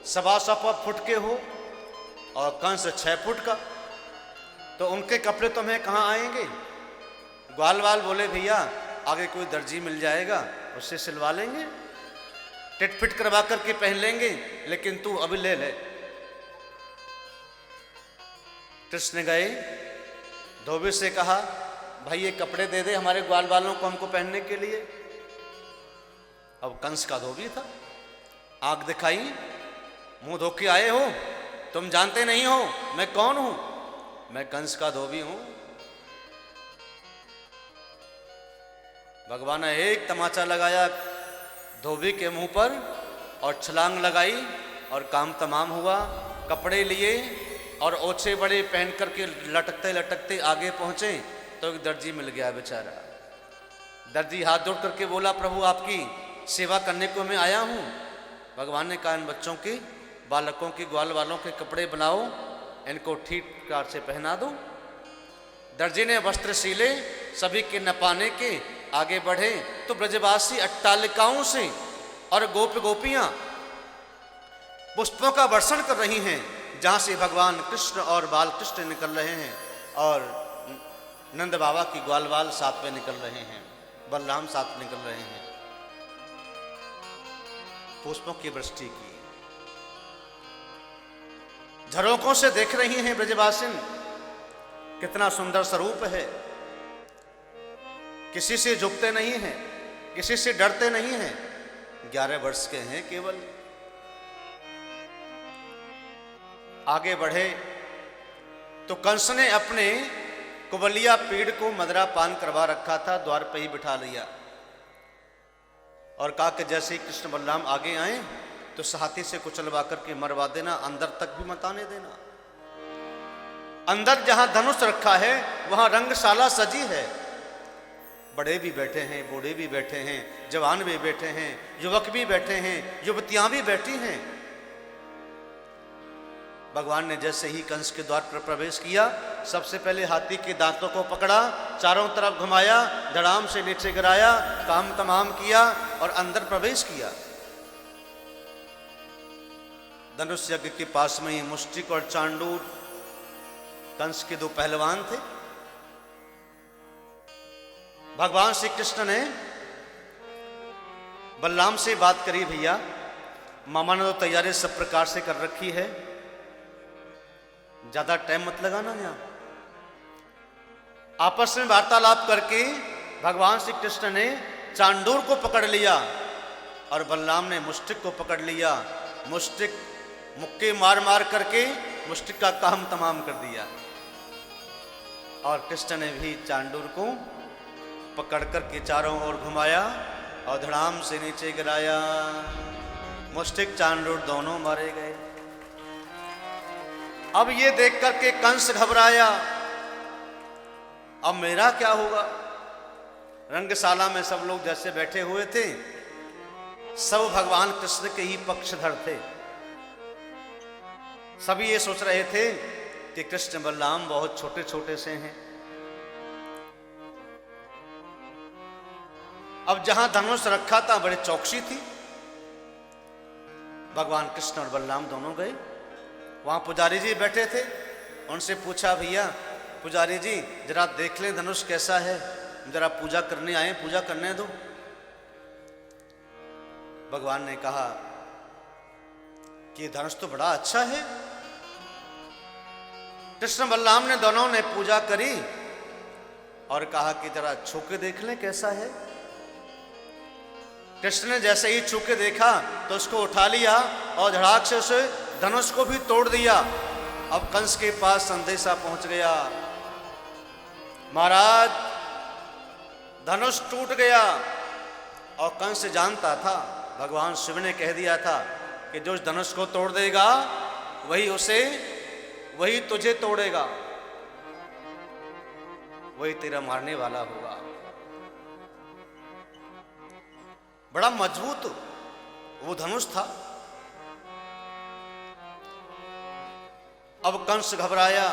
1.25 foot के हो और कंस 6 फुट का, तो उनके कपड़े तुम्हें कहाँ आएंगे? ग्वाल वाल बोले भैया आगे कोई दर्जी मिल जाएगा उससे सिलवा लेंगे, टिट फिट करवा करके पहन लेंगे, लेकिन तू अभी ले ले। कृष्ण गए, धोबी से कहा भाई ये कपड़े दे दे हमारे ग्वाल वालों को हमको पहनने के लिए। अब कंस का धोबी था, आंख दिखाई, मुंह धो के आए हो, तुम जानते नहीं हो मैं कौन हूं? मैं कंस का धोबी हूं। भगवान ने एक तमाचा लगाया धोबी के मुंह पर और छलांग लगाई और काम तमाम हुआ। कपड़े लिए और ओछे बड़े पहन करके लटकते लटकते आगे पहुंचे तो एक दर्जी मिल गया बेचारा। दर्जी हाथ जोड़ करके बोला प्रभु आपकी सेवा करने को मैं आया हूं। भगवान ने कहा इन बच्चों के, बालकों के, ग्वाल वालों के कपड़े बनाओ, इनको ठीक कार से पहना दो। दर्जी ने वस्त्र सीले, सभी के नपाने के आगे बढ़े तो ब्रजवासी अट्टालिकाओं से और गोप गोपियां पुष्पों का वर्षण कर रही हैं, जहां से भगवान कृष्ण और बाल कृष्ण निकल रहे हैं और नंद बाबा की ग्वाल वाल साथ में निकल रहे हैं, बलराम साथ निकल रहे हैं। पुष्पों की वृष्टि की झरोकों से देख रही हैं ब्रजवासिन, कितना सुंदर स्वरूप है। किसी से झुकते नहीं हैं, किसी से डरते नहीं हैं। 11 वर्ष के हैं केवल। आगे बढ़े तो कंस ने अपने कुबलिया पीड़ को मदरा पान करवा रखा था, द्वार पर ही बिठा लिया और कहा कि जैसे ही कृष्ण बलराम आगे आए तो हाथी से कुचलवा करके मरवा देना, अंदर तक भी मत आने देना। अंदर जहां धनुष रखा है वहां रंगशाला सजी है, बड़े भी बैठे हैं, बूढ़े भी बैठे हैं, जवान भी बैठे हैं, युवक भी बैठे हैं, युवतियां भी बैठी हैं। भगवान ने जैसे ही कंस के द्वार पर प्रवेश किया, सबसे पहले हाथी के दांतों को पकड़ा, चारों तरफ घुमाया, धड़ाम से नीचे गिराया, काम तमाम किया और अंदर प्रवेश किया। धनुष यज्ञ के पास में ही मुष्टिक और चांडूर कंस के 2 पहलवान थे। भगवान श्री कृष्ण ने बलराम से बात करी, भैया मामा ने तो तैयारी सब प्रकार से कर रखी है, ज्यादा टाइम मत लगाना यहां। आपस में वार्तालाप करके भगवान श्री कृष्ण ने चांडूर को पकड़ लिया और बलराम ने मुष्टिक को पकड़ लिया। मुष्टिक मुक्के मार मार करके मुष्टिक का काम तमाम कर दिया और कृष्ण ने भी चांडूर को पकड़ करके चारों ओर घुमाया और धड़ाम से नीचे गिराया। मुष्टिक चांडूर दोनों मारे गए। अब ये देख करके कंस घबराया, अब मेरा क्या होगा? रंगशाला में सब लोग जैसे बैठे हुए थे, सब भगवान कृष्ण के ही पक्षधर थे। सभी ये सोच रहे थे कि कृष्ण बलराम बहुत छोटे छोटे से हैं। अब जहां धनुष रखा था बड़े चौकसी थी। भगवान कृष्ण और बलराम दोनों गए, वहां पुजारी जी बैठे थे, उनसे पूछा भैया पुजारी जी जरा देख लें धनुष कैसा है, जरा पूजा करने आए, पूजा करने दो। भगवान ने कहा कि धनुष तो बड़ा अच्छा है। कृष्ण बलराम ने दोनों ने पूजा करी और कहा कि जरा छू के देख लें कैसा है। कृष्ण ने जैसे ही छू के देखा तो उसको उठा लिया और धड़ाक से उसे धनुष को भी तोड़ दिया। अब कंस के पास संदेशा पहुंच गया, महाराज धनुष टूट गया। और कंस जानता था, भगवान शिव ने कह दिया था कि जो उस धनुष को तोड़ देगा वही तुझे तोड़ेगा, वही तेरा मारने वाला होगा। बड़ा मजबूत वो धनुष था। अब कंस घबराया,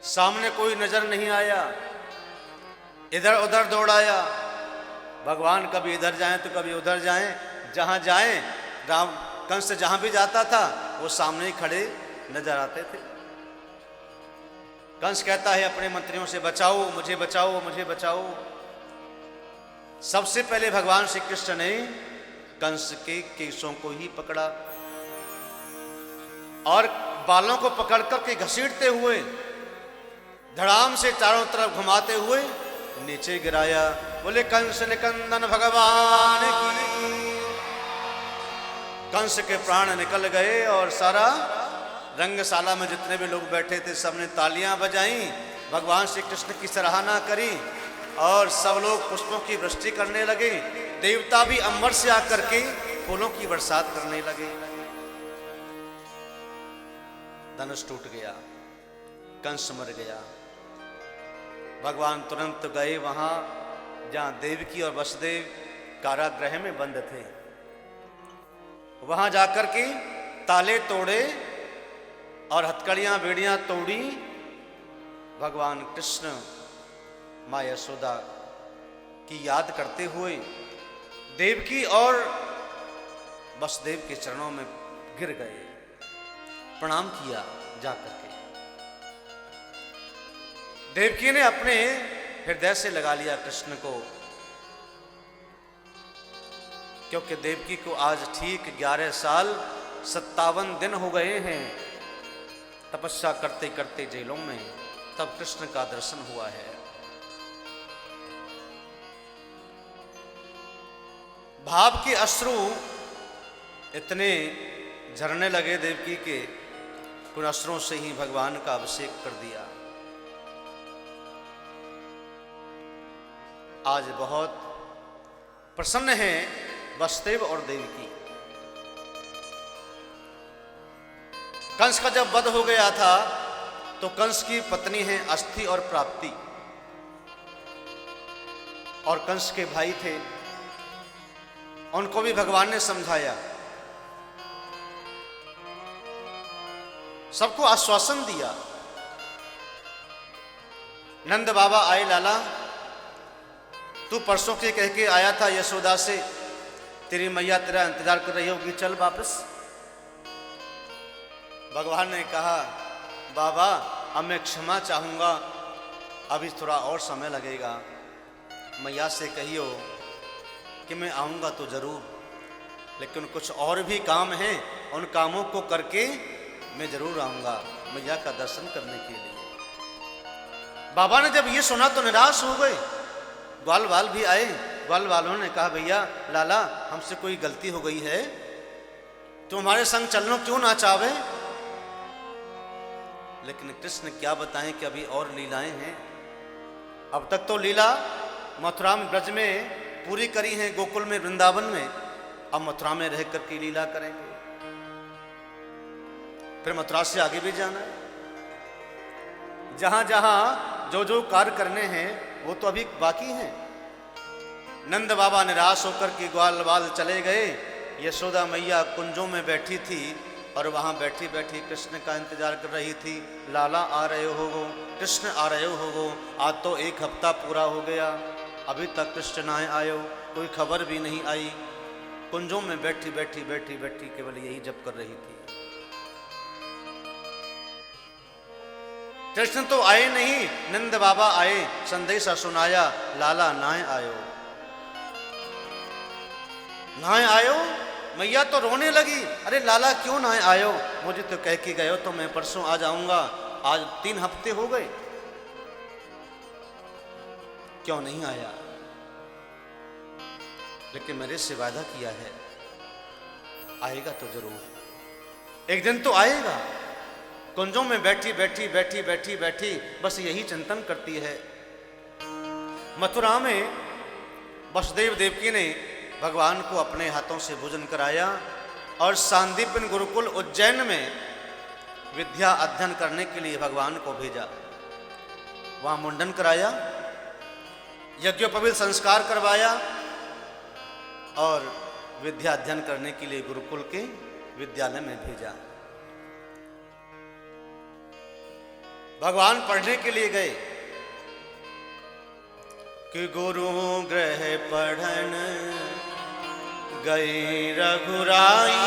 सामने कोई नजर नहीं आया, इधर उधर दौड़ाया। भगवान कभी इधर जाएं तो कभी उधर जाएं, जहां जाएं राम कंस जहां भी जाता था वो सामने ही खड़े नजर आते थे। कंस कहता है अपने मंत्रियों से, बचाओ मुझे, बचाओ मुझे, बचाओ। सबसे पहले भगवान श्री कृष्ण ने कंस के केशों को ही पकड़ा और बालों को पकड़ करके घसीटते हुए धड़ाम से चारों तरफ घुमाते हुए नीचे गिराया। बोले कंस निकंदन भगवान की। कंस के प्राण निकल गए और सारा रंगशाला में जितने भी लोग बैठे थे सबने तालियां बजाई, भगवान श्री कृष्ण की सराहना करी और सब लोग पुष्पों की वृष्टि करने लगे। देवता भी अंबर से आकर के फूलों की बरसात करने लगे। धनुष टूट गया, कंस मर गया। भगवान तुरंत गए वहां जहां देवकी और वसुदेव कारागृह में बंद थे। वहां जाकर के ताले तोड़े और हथकड़ियां बेड़ियां तोड़ी। भगवान कृष्ण मां यशोदा की याद करते हुए देवकी और वसुदेव के चरणों में गिर गए, प्रणाम किया जाकर के। देवकी ने अपने हृदय से लगा लिया कृष्ण को, क्योंकि देवकी को आज ठीक 11 साल 57 दिन हो गए हैं तपस्या करते करते जेलों में, तब कृष्ण का दर्शन हुआ है। भाव के अश्रु इतने झरने लगे देवकी के, उन अश्रुओं से ही भगवान का अभिषेक कर दिया। आज बहुत प्रसन्न हैं वसुदेव और देवकी। कंस का जब वध हो गया था तो कंस की पत्नी है अस्थि और प्राप्ति, और कंस के भाई थे, उनको भी भगवान ने समझाया, सबको आश्वासन दिया। नंद बाबा आए, लाला तू परसों के कह के आया था यशोदा से तेरी मैया तेरा इंतजार कर रही होगी, चल वापस। भगवान ने कहा, बाबा अब मैं क्षमा चाहूंगा, अभी थोड़ा और समय लगेगा, मैया से कहियो कि मैं आऊंगा तो जरूर, लेकिन कुछ और भी काम हैं, उन कामों को करके मैं जरूर आऊंगा मैया का दर्शन करने के लिए। बाबा ने जब ये सुना तो निराश हो गए। ग्वाल वाल भी आए, ग्वाल वालों ने कहा, भैया लाला हमसे कोई गलती हो गई है, तुम हमारे संग चलना क्यों ना चाहे। लेकिन कृष्ण क्या बताएं कि अभी और लीलाएं हैं। अब तक तो लीला मथुरा में ब्रज में पूरी करी है, गोकुल में वृंदावन में, अब मथुरा में रह करके लीला करेंगे, फिर मथुरा से आगे भी जाना है। जहां जहां जो जो कार्य करने हैं वो तो अभी बाकी हैं। नंद बाबा निराश होकर के ग्वाल वाल चले गए। यशोदा मैया कुंजों में बैठी थी और वहां बैठी बैठी कृष्ण का इंतजार कर रही थी। लाला आ रहे हो गो, कृष्ण आ रहे हो गो। आज तो 1 हफ्ता पूरा हो गया, अभी तक कृष्ण ना आयो, कोई खबर भी नहीं आई। कुंजों में बैठी बैठी बैठी बैठी केवल यही जप कर रही थी। कृष्ण तो आए नहीं, नंद बाबा आए, संदेशा सुनाया, लाला नाय आयो, नाय आयो। मैया तो रोने लगी, अरे लाला क्यों ना आयो, मुझे तो कह के गए हो तो मैं परसों आ जाऊंगा, आज 3 हफ्ते हो गए, क्यों नहीं आया। लेकिन मेरे से वादा किया है, आएगा तो जरूर, एक दिन तो आएगा। कुंजों में बैठी बैठी बैठी बैठी बैठी बस यही चिंतन करती है। मथुरा में वसुदेव देवकी ने भगवान को अपने हाथों से भोजन कराया और सांदीपन गुरुकुल उज्जैन में विद्या अध्ययन करने के लिए भगवान को भेजा। वहां मुंडन कराया, यज्ञोपवीत संस्कार करवाया और विद्या अध्ययन करने के लिए गुरुकुल के विद्यालय में भेजा। भगवान पढ़ने के लिए गए कि गुरु गृह पढ़न गए रघुराई,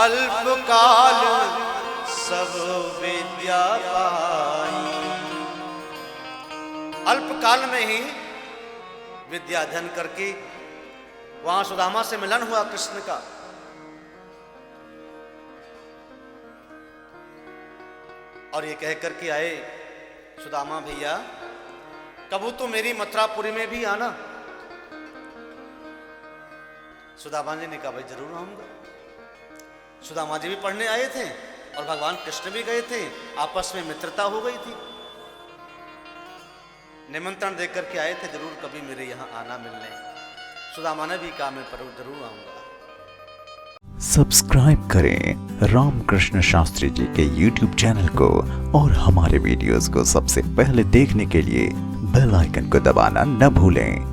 अल्पकाल सब विद्या पाई। अल्पकाल में ही विद्या अध्ययन करके वहां सुदामा से मिलन हुआ कृष्ण का। और ये कह करके आए, सुदामा भैया कबू तो मेरी मथुरापुरी में भी आना। सुदामा जी ने कहा भाई जरूर आऊंगा। सुदामा जी भी पढ़ने आए थे और भगवान कृष्ण भी गए थे, आपस में मित्रता हो गई थी। निमंत्रण देकर के आए थे, जरूर कभी मेरे यहाँ आना मिलने। सुदामा ने भी कहा मैं जरूर आऊंगा। सब्सक्राइब करें रामकृष्ण शास्त्री जी के YouTube चैनल को और हमारे वीडियोस को सबसे पहले देखने के लिए बेल आइकन को दबाना न भूलें।